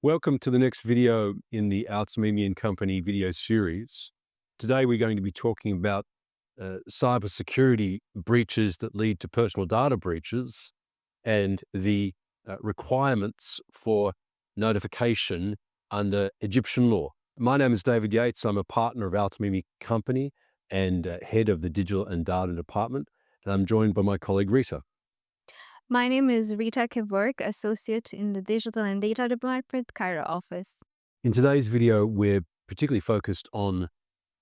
Welcome to the next video in the Our Tamimi and Company video series. Today we're going to be talking about cybersecurity breaches that lead to personal data breaches and the requirements for notification under Egyptian law. My name is David Yates. I'm a partner of Our Tamimi Company and head of the Digital and Data Department. And I'm joined by my colleague Rita. My name is Rita Kevork, Associate in the Digital and Data Department, Cairo office. In today's video, we're particularly focused on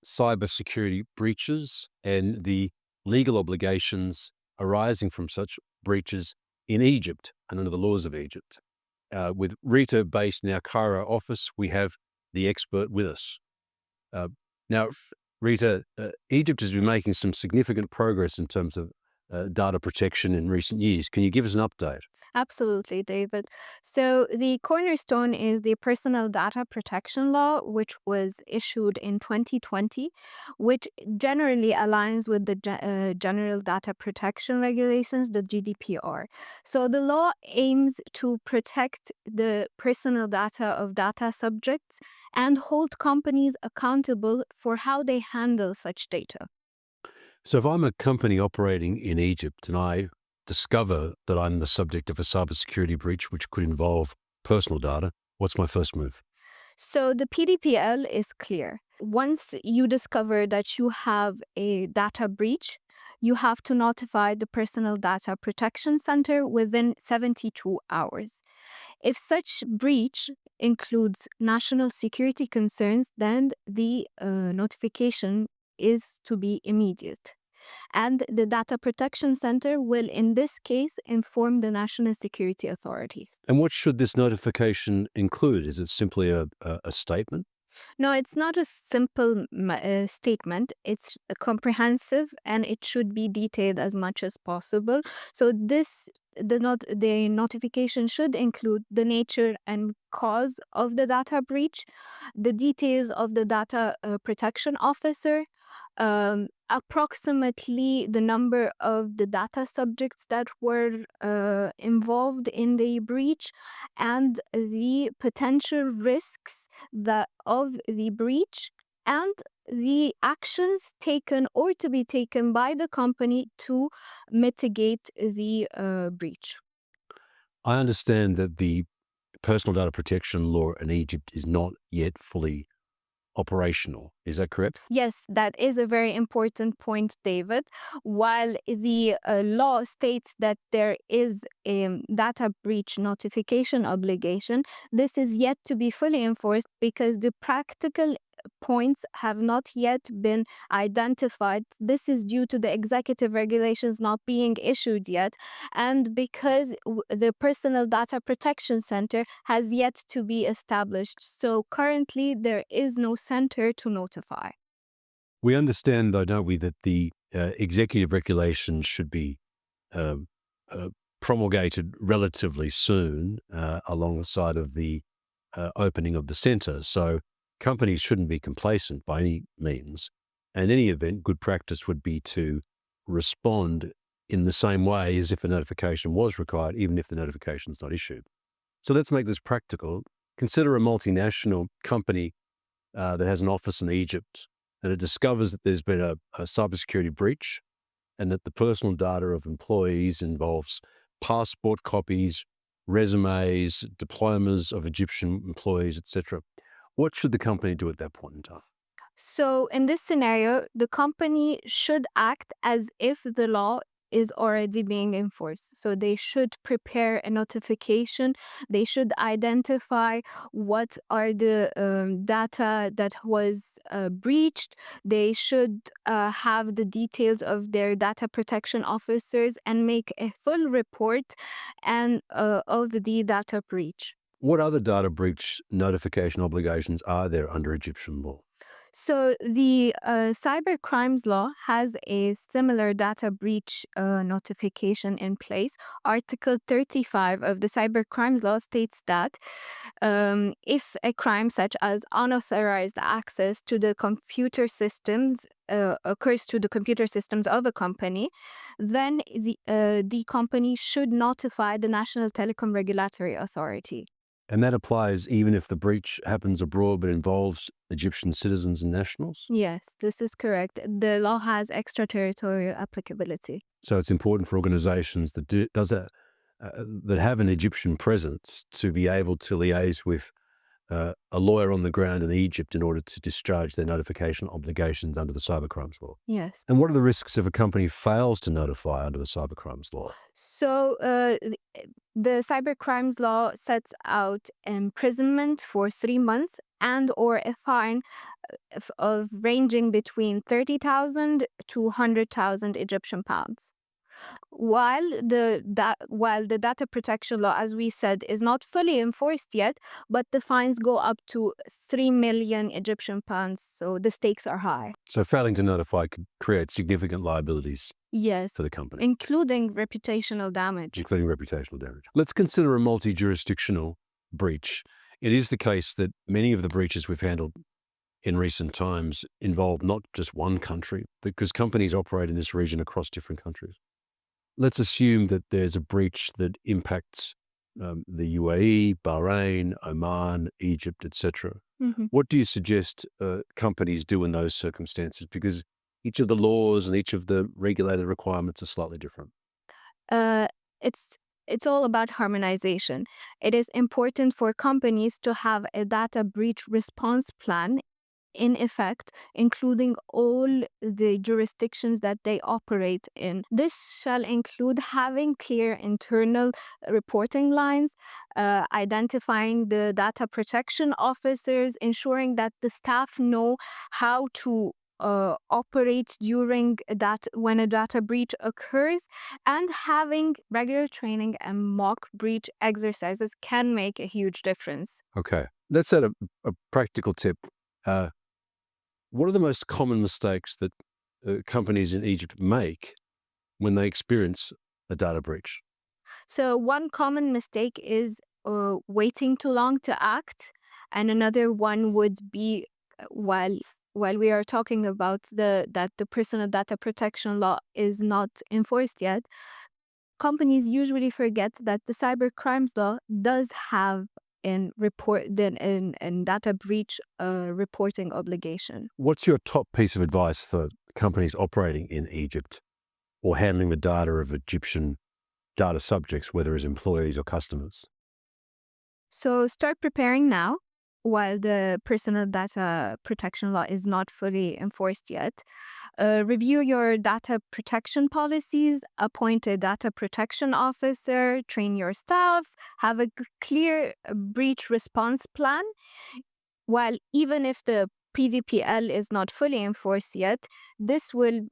cybersecurity breaches and the legal obligations arising from such breaches in Egypt and under the laws of Egypt. With Rita based in our Cairo office, we have the expert with us. Now, Rita, Egypt has been making some significant progress in terms of data protection in recent years. Can you give us an update? Absolutely, David. So, the cornerstone is the Personal Data Protection Law, which was issued in 2020, which generally aligns with the General Data Protection Regulations, the GDPR. So, the law aims to protect the personal data of data subjects and hold companies accountable for how they handle such data. So if I'm a company operating in Egypt and I discover that I'm the subject of a cybersecurity breach, which could involve personal data, what's my first move? So the PDPL is clear. Once you discover that you have a data breach, you have to notify the Personal Data Protection Center within 72 hours. If such breach includes national security concerns, then the notification is to be immediate. And the Data Protection Center will, in this case, inform the national security authorities. And what should this notification include? Is it simply a statement? No, it's not a simple statement. It's comprehensive and it should be detailed as much as possible. So the notification should include the nature and cause of the data breach, the details of the data protection officer, approximately the number of the data subjects that were involved in the breach, and the potential risks of the breach, and the actions taken or to be taken by the company to mitigate the breach. I understand that the personal data protection law in Egypt is not yet fully operational. Is that correct? Yes, that is a very important point, David. While the law states that there is a data breach notification obligation, this is yet to be fully enforced because the practical points have not yet been identified. This is due to the executive regulations not being issued yet, and because the Personal Data Protection Center has yet to be established. So currently, there is no center to notify. We understand, though, don't we, that the executive regulations should be uh, uh, promulgated relatively soon alongside of the opening of the center. So companies shouldn't be complacent by any means. And in any event, good practice would be to respond in the same way as if a notification was required, even if the notification is not issued. So let's make this practical. Consider a multinational company that has an office in Egypt, and it discovers that there's been a cybersecurity breach and that the personal data of employees involves passport copies, resumes, diplomas of Egyptian employees, etc. What should the company do at that point in time? So, in this scenario, the company should act as if the law is already being enforced. So, they should prepare a notification. They should identify what are the data that was breached. They should have the details of their data protection officers and make a full report and of the data breach. What other data breach notification obligations are there under Egyptian law? So the Cybercrimes Law has a similar data breach notification in place. Article 35 of the Cybercrimes Law states that if a crime such as unauthorized access to the computer systems occurs to the computer systems of a company, then the company should notify the National Telecom Regulatory Authority. And that applies even if the breach happens abroad but involves Egyptian citizens and nationals? Yes, this is correct. The law has extraterritorial applicability. So it's important for organizations that that have an Egyptian presence to be able to liaise with a lawyer on the ground in Egypt in order to discharge their notification obligations under the Cybercrimes Law. Yes. And what are the risks if a company fails to notify under the Cybercrimes Law? So the cybercrimes law sets out imprisonment for 3 months and or a fine of ranging between 30,000 to 100,000 Egyptian pounds. While the data protection law, as we said, is not fully enforced yet, but the fines go up to 3 million Egyptian pounds. So the stakes are high. So failing to notify could create significant liabilities Yes, for the company, including reputational damage. including reputational damage. Let's consider a multi-jurisdictional breach. It is the case that many of the breaches we've handled in recent times involve not just one country, because companies operate in this region across different countries. Let's assume that there's a breach that impacts the UAE, Bahrain, Oman, Egypt, etc. Mhm. What do you suggest companies do in those circumstances? Because each of the laws and each of the regulated requirements are slightly different. Uh, it's it's all about harmonization. It is important for companies to have a data breach response plan in effect, including all the jurisdictions that they operate in. This shall include having clear internal reporting lines, identifying the data protection officers, ensuring that the staff know how to operate during that when a data breach occurs, and having regular training and mock breach exercises can make a huge difference. Okay. Let's add a practical tip. Uh, what are the most common mistakes that companies in Egypt make when they experience a data breach? So one common mistake is waiting too long to act, and another one would be while we are talking about the personal data protection law is not enforced yet, companies usually forget that the cyber crimes law does have in data breach reporting obligation. What's your top piece of advice for companies operating in Egypt or handling the data of Egyptian data subjects, whether as employees or customers? So start preparing now while the personal data protection law is not fully enforced yet. Review your data protection policies, appoint a data protection officer, train your staff, have a clear breach response plan. While even if the PDPL is not fully enforced yet, this will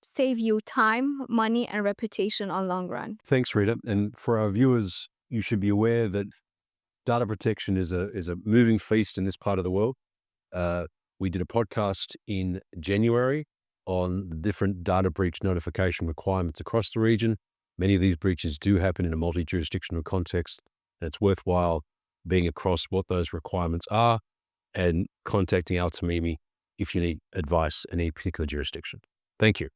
save you time, money, and reputation on long run. Thanks, Rita. And for our viewers, you should be aware that data protection is a moving feast in this part of the world. We did a podcast in January on the different data breach notification requirements across the region. Many of these breaches do happen in a multi-jurisdictional context, and it's worthwhile being across what those requirements are and contacting our Tamimi if you need advice in any particular jurisdiction. Thank you.